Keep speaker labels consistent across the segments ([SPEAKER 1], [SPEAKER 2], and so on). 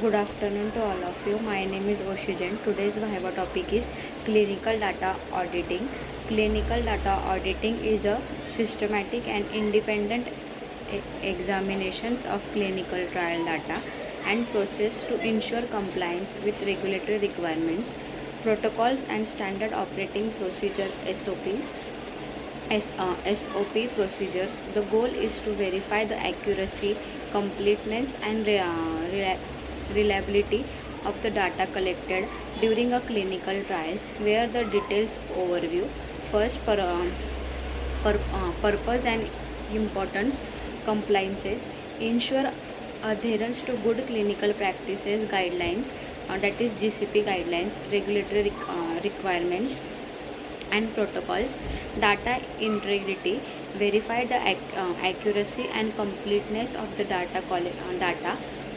[SPEAKER 1] Good afternoon to all of you. My name is Oshijan. Today's Viva topic is clinical data auditing. Clinical data auditing is a systematic and independent examinations of clinical trial data and process to ensure compliance with regulatory requirements, protocols and standard operating procedure SOPs. SOP procedures. The goal is to verify the accuracy, completeness, and reliability of the data collected during a clinical trials, where the details overview. First, purpose and importance, compliances, ensure adherence to good clinical practices guidelines, that is GCP guidelines, regulatory requirements and protocols, data integrity, verify the accuracy and completeness of the data,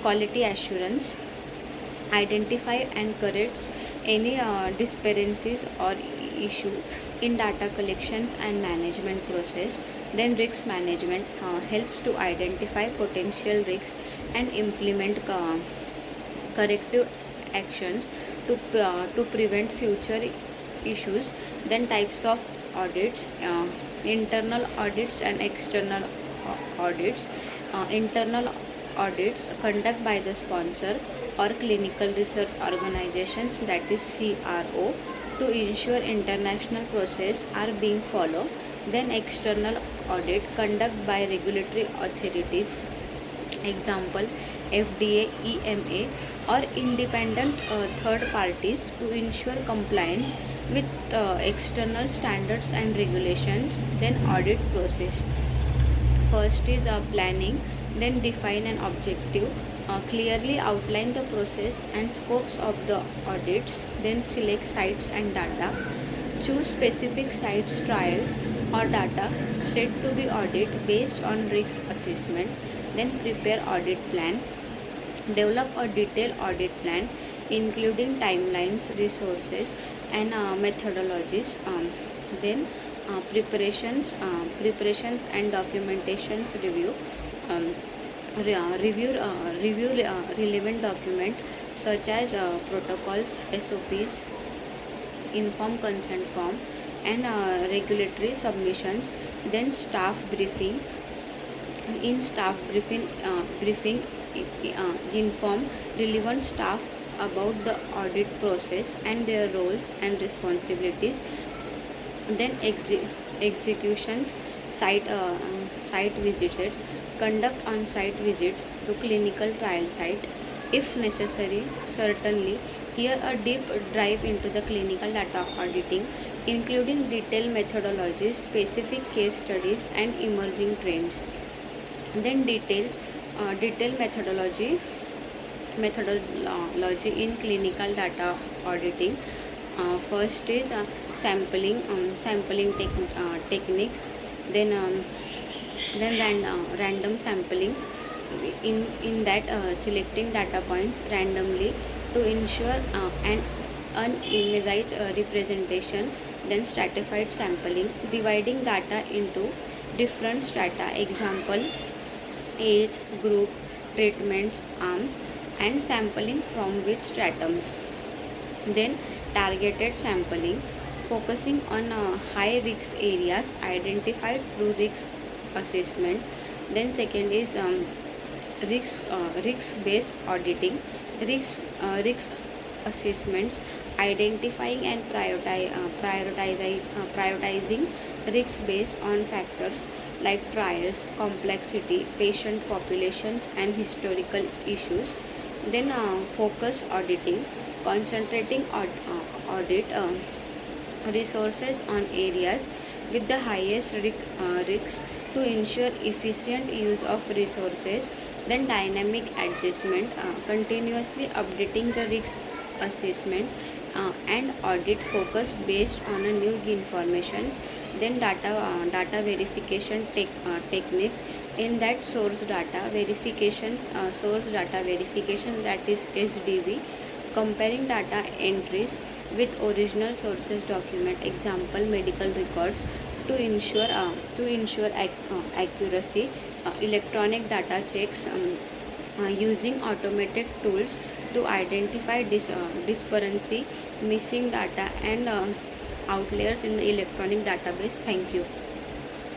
[SPEAKER 1] quality assurance, identify and corrects any discrepancies or issue in data collections and management process. Then risk management helps to identify potential risks and implement corrective actions to prevent future issues. Then types of audits, internal audits and external audits. Internal audits conducted by the sponsor or clinical research organizations, that is CRO, to ensure international process are being followed. Then external audit conducted by regulatory authorities, example FDA, EMA or independent third parties, to ensure compliance with external standards and regulations. Then audit process. First is planning, then define an objective, clearly outline the process and scopes of the audits, then select sites and data, choose specific sites, trials or data set to be audited based on risk assessment, then prepare audit plan, develop a detailed audit plan including timelines, resources and methodologies. Then preparations and documentations review. um, review relevant document such as protocols, SOPs, informed consent form and regulatory submissions. Then staff briefing. In staff briefing, inform relevant staff about the audit process and their roles and responsibilities. Then executions, site visits, conduct on site visits to clinical trial site if necessary. Certainly here a deep dive into the clinical data auditing, including detailed methodologies, specific case studies and emerging trends. Then detailed methodology in clinical data auditing. First is sampling techniques. Then random sampling, in that selecting data points randomly to ensure an unimmunized representation. Then stratified sampling, dividing data into different strata, example age group, treatments arms and sampling from which stratums. Then targeted sampling, focusing on high risk areas identified through risk assessment. Then second is risk based auditing, risk assessments, identifying and prioritizing risks based on factors like trials, complexity, patient populations and historical issues. Then focus auditing, concentrating audit resources on areas with the highest risks to ensure efficient use of resources. Then dynamic adjustment, continuously updating the risk assessment and audit focus based on a new informations. Then data verification techniques, in that source data verification, that is SDV, comparing data entries with original sources document, example medical records, to ensure accuracy. Electronic data checks, using automated tools to identify discrepancy, missing data, and outliers in the electronic database. Thank you.